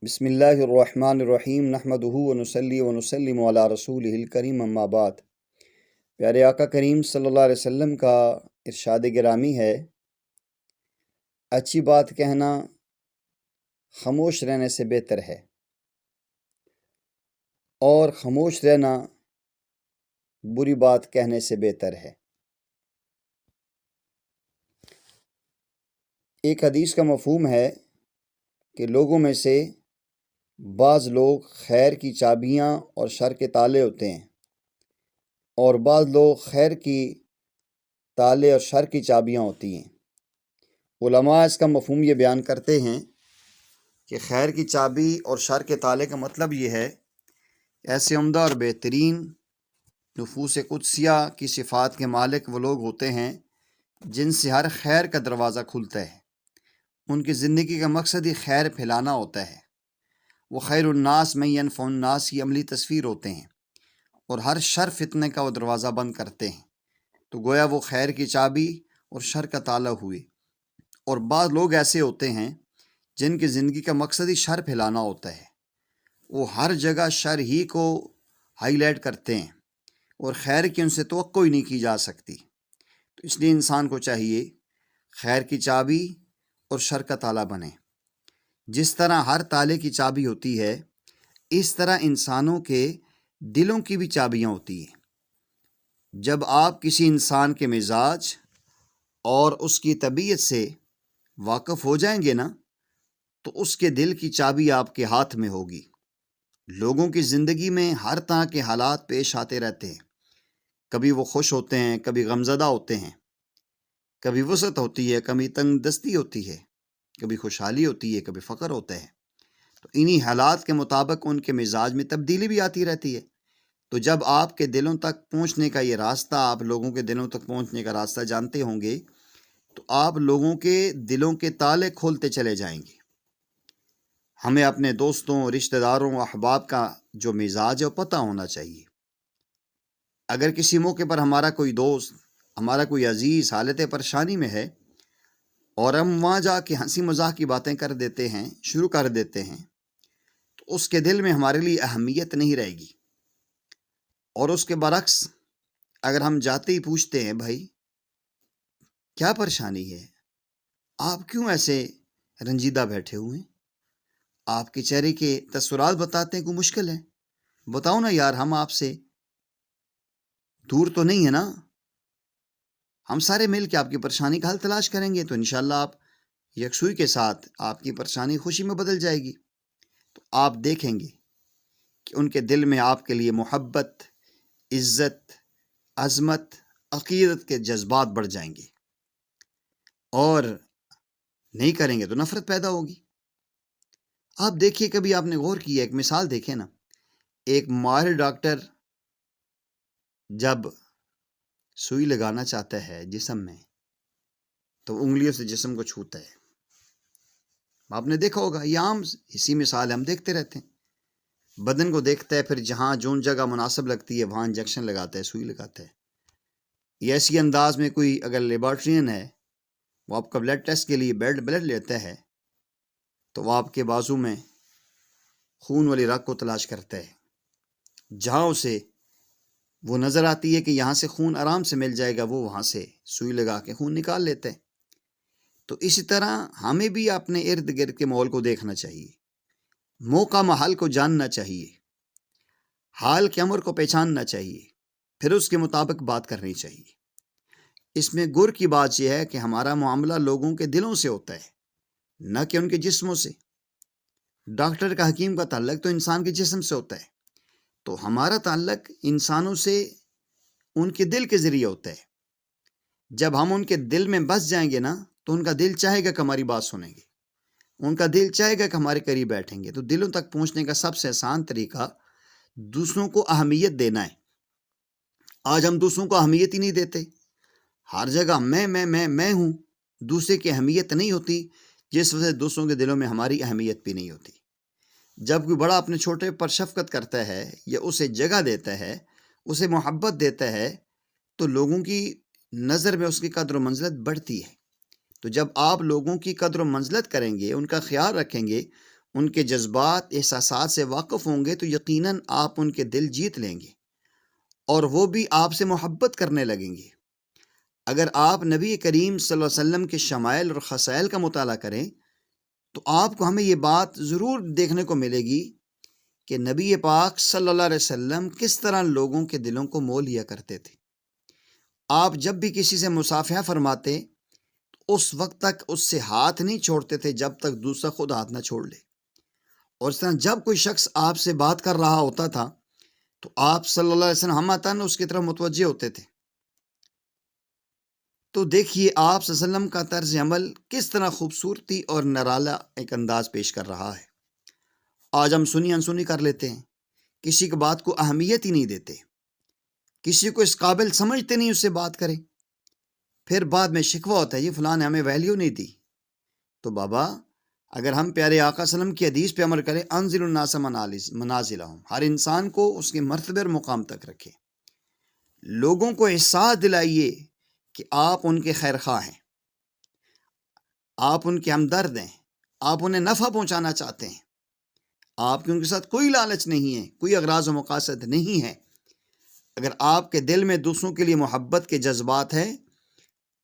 بسم اللہ الرحمن الرحیم نحمدہ ونصلی ونسلم علی رسولہ الکریم اما بعد۔ پیارے آقا کریم صلی اللہ علیہ وسلم کا ارشاد گرامی ہے، اچھی بات کہنا خاموش رہنے سے بہتر ہے، اور خاموش رہنا بری بات کہنے سے بہتر ہے۔ ایک حدیث کا مفہوم ہے کہ لوگوں میں سے بعض لوگ خیر کی چابیاں اور شر کے تالے ہوتے ہیں، اور بعض لوگ خیر کی تالے اور شر کی چابیاں ہوتی ہیں۔ علماء اس کا مفہوم یہ بیان کرتے ہیں کہ خیر کی چابی اور شر کے تالے کا مطلب یہ ہے، ایسے عمدہ اور بہترین نفوس قدسیہ کی صفات کے مالک وہ لوگ ہوتے ہیں جن سے ہر خیر کا دروازہ کھلتا ہے۔ ان کی زندگی کا مقصد ہی خیر پھیلانا ہوتا ہے۔ وہ خیر الناس من ینفع الناس کی عملی تصویر ہوتے ہیں، اور ہر شر فتنے کا وہ دروازہ بند کرتے ہیں۔ تو گویا وہ خیر کی چابی اور شر کا تالا ہوئے۔ اور بعض لوگ ایسے ہوتے ہیں جن کی زندگی کا مقصد ہی شر پھیلانا ہوتا ہے۔ وہ ہر جگہ شر ہی کو ہائی لائٹ کرتے ہیں، اور خیر کی ان سے توقع ہی نہیں کی جا سکتی۔ تو اس لیے انسان کو چاہیے خیر کی چابی اور شر کا تالا بنے۔ جس طرح ہر تالے کی چابی ہوتی ہے، اس طرح انسانوں کے دلوں کی بھی چابیاں ہوتی ہیں۔ جب آپ کسی انسان کے مزاج اور اس کی طبیعت سے واقف ہو جائیں گے نا، تو اس کے دل کی چابی آپ کے ہاتھ میں ہوگی۔ لوگوں کی زندگی میں ہر طرح کے حالات پیش آتے رہتے ہیں، کبھی وہ خوش ہوتے ہیں، کبھی غمزدہ ہوتے ہیں، کبھی وسعت ہوتی ہے، کبھی تنگ دستی ہوتی ہے، کبھی خوشحالی ہوتی ہے، کبھی فقر ہوتا ہے۔ تو انہی حالات کے مطابق ان کے مزاج میں تبدیلی بھی آتی رہتی ہے۔ تو جب آپ کے دلوں تک پہنچنے کا یہ راستہ، آپ لوگوں کے دلوں تک پہنچنے کا راستہ جانتے ہوں گے، تو آپ لوگوں کے دلوں کے تالے کھولتے چلے جائیں گے۔ ہمیں اپنے دوستوں، رشتہ داروں، احباب کا جو مزاج ہے وہ پتہ ہونا چاہیے۔ اگر کسی موقع پر ہمارا کوئی دوست، ہمارا کوئی عزیز حالت پریشانی میں ہے، اور ہم وہاں جا کے ہنسی مذاق کی باتیں کر دیتے ہیں، شروع کر دیتے ہیں، تو اس کے دل میں ہمارے لیے اہمیت نہیں رہے گی۔ اور اس کے برعکس اگر ہم جاتے ہی پوچھتے ہیں، بھائی کیا پریشانی ہے، آپ کیوں ایسے رنجیدہ بیٹھے ہوئے ہیں، آپ کے چہرے کے تاثرات بتاتے ہیں کوئی مشکل ہے، بتاؤ نا یار، ہم آپ سے دور تو نہیں ہے نا، ہم سارے مل کے آپ کی پریشانی کا حل تلاش کریں گے، تو انشاءاللہ آپ یکسوئی کے ساتھ آپ کی پریشانی خوشی میں بدل جائے گی۔ تو آپ دیکھیں گے کہ ان کے دل میں آپ کے لیے محبت، عزت، عظمت، عقیدت کے جذبات بڑھ جائیں گے، اور نہیں کریں گے تو نفرت پیدا ہوگی۔ آپ دیکھیے، کبھی آپ نے غور کیا، ایک مثال دیکھیں نا، ایک ماہر ڈاکٹر جب سوئی لگانا چاہتا ہے جسم میں، تو انگلیوں سے جسم کو چھوتا ہے۔ آپ نے دیکھا ہوگا، یہ عام اسی مثال ہم دیکھتے رہتے ہیں۔ بدن کو دیکھتا ہے، پھر جہاں جون جگہ مناسب لگتی ہے وہاں انجیکشن لگاتا ہے، سوئی لگاتا ہے۔ یہ ایسی انداز میں کوئی اگر لیبارٹرین ہے، وہ آپ کا بلڈ ٹیسٹ کے لیے بلڈ لیتا ہے، تو وہ آپ کے بازو میں خون والی رگ کو تلاش کرتا ہے، جہاں اسے وہ نظر آتی ہے کہ یہاں سے خون آرام سے مل جائے گا، وہ وہاں سے سوئی لگا کے خون نکال لیتے ہیں۔ تو اسی طرح ہمیں بھی اپنے ارد گرد کے ماحول کو دیکھنا چاہیے، موقع محل کو جاننا چاہیے، حال کے امر کو پہچاننا چاہیے، پھر اس کے مطابق بات کرنی چاہیے۔ اس میں گر کی بات یہ ہے کہ ہمارا معاملہ لوگوں کے دلوں سے ہوتا ہے، نہ کہ ان کے جسموں سے۔ ڈاکٹر کا، حکیم کا تعلق تو انسان کے جسم سے ہوتا ہے، تو ہمارا تعلق انسانوں سے ان کے دل کے ذریعے ہوتا ہے۔ جب ہم ان کے دل میں بس جائیں گے نا، تو ان کا دل چاہے گا کہ ہماری بات سنیں گے، ان کا دل چاہے گا کہ ہمارے قریب بیٹھیں گے۔ تو دلوں تک پہنچنے کا سب سے آسان طریقہ دوسروں کو اہمیت دینا ہے۔ آج ہم دوسروں کو اہمیت ہی نہیں دیتے، ہر جگہ میں ہوں، دوسرے کی اہمیت نہیں ہوتی، جس وجہ سے دوسروں کے دلوں میں ہماری اہمیت بھی نہیں ہوتی۔ جب کوئی بڑا اپنے چھوٹے پر شفقت کرتا ہے، یا اسے جگہ دیتا ہے، اسے محبت دیتا ہے، تو لوگوں کی نظر میں اس کی قدر و منزلت بڑھتی ہے۔ تو جب آپ لوگوں کی قدر و منزلت کریں گے، ان کا خیال رکھیں گے، ان کے جذبات احساسات سے واقف ہوں گے تو یقیناً آپ ان کے دل جیت لیں گے اور وہ بھی آپ سے محبت کرنے لگیں گے۔ اگر آپ نبی کریم صلی اللہ علیہ وسلم کے شمائل اور خصائل کا مطالعہ کریں تو آپ کو ہمیں یہ بات ضرور دیکھنے کو ملے گی کہ نبی پاک صلی اللہ علیہ وسلم کس طرح لوگوں کے دلوں کو مول لیا کرتے تھے۔ آپ جب بھی کسی سے مصافحہ فرماتے تو اس وقت تک اس سے ہاتھ نہیں چھوڑتے تھے جب تک دوسرا خود ہاتھ نہ چھوڑ لے، اور اس طرح جب کوئی شخص آپ سے بات کر رہا ہوتا تھا تو آپ صلی اللہ علیہ وسلم ہمتاً اس کی طرف متوجہ ہوتے تھے۔ تو دیکھیے آپ صلی اللہ علیہ وسلم کا طرز عمل کس طرح خوبصورتی اور نرالا ایک انداز پیش کر رہا ہے۔ آج ہم سنی انسنی کر لیتے ہیں، کسی کی بات کو اہمیت ہی نہیں دیتے، کسی کو اس قابل سمجھتے نہیں اس سے بات کریں، پھر بعد میں شکوہ ہوتا ہے یہ فلاں نے ہمیں ویلیو نہیں دی۔ تو بابا اگر ہم پیارے آقا صلی اللہ علیہ وسلم کی حدیث پہ عمل کریں، انزل الناس منازلہم، ہر انسان کو اس کے مرتبے اور مقام تک رکھے، لوگوں کو احساس دلائیے کہ آپ ان کے خیر خواہ ہیں، آپ ان کے ہمدرد ہیں، آپ انہیں نفع پہنچانا چاہتے ہیں، آپ کے ان کے ساتھ کوئی لالچ نہیں ہے، کوئی اغراض و مقاصد نہیں ہے۔ اگر آپ کے دل میں دوسروں کے لیے محبت کے جذبات ہیں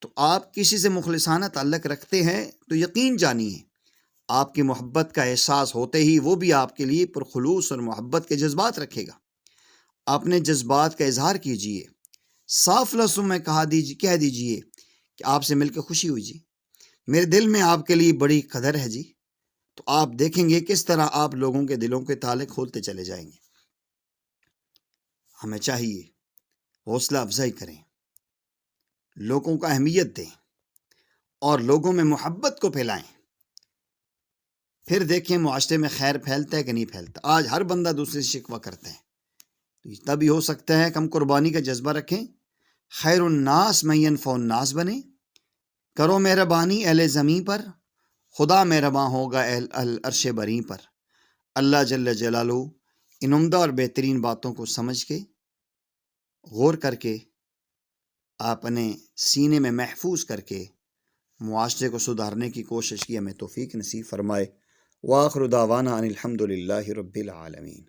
تو آپ کسی سے مخلصانہ تعلق رکھتے ہیں تو یقین جانیے آپ کی محبت کا احساس ہوتے ہی وہ بھی آپ کے لیے پرخلوص اور محبت کے جذبات رکھے گا۔ اپنے جذبات کا اظہار کیجیے، صاف لفظوں میں کہہ دیجیے کہ آپ سے مل کے خوشی ہوئی جی، میرے دل میں آپ کے لیے بڑی قدر ہے جی، تو آپ دیکھیں گے کس طرح آپ لوگوں کے دلوں کے تالے کھولتے چلے جائیں گے۔ ہمیں چاہیے حوصلہ افزائی کریں، لوگوں کو اہمیت دیں اور لوگوں میں محبت کو پھیلائیں، پھر دیکھیں معاشرے میں خیر پھیلتا ہے کہ نہیں پھیلتا۔ آج ہر بندہ دوسرے سے شکوہ کرتا ہے، تبھی ہو سکتا ہے کہ ہم قربانی کا جذبہ رکھیں، خیر الناس من ينفع الناس بنے، کرو مہربانی اہل زمین پر، خدا مہرباں ہوگا اہل عرش بری پر۔ اللہ جل جلالہ ان عمدہ اور بہترین باتوں کو سمجھ کے غور کر کے اپنے سینے میں محفوظ کر کے معاشرے کو سدھارنے کی کوشش کی، ہمیں توفیق نصیب فرمائے۔ وآخر دعوانا ان الحمد للہ رب العالمین۔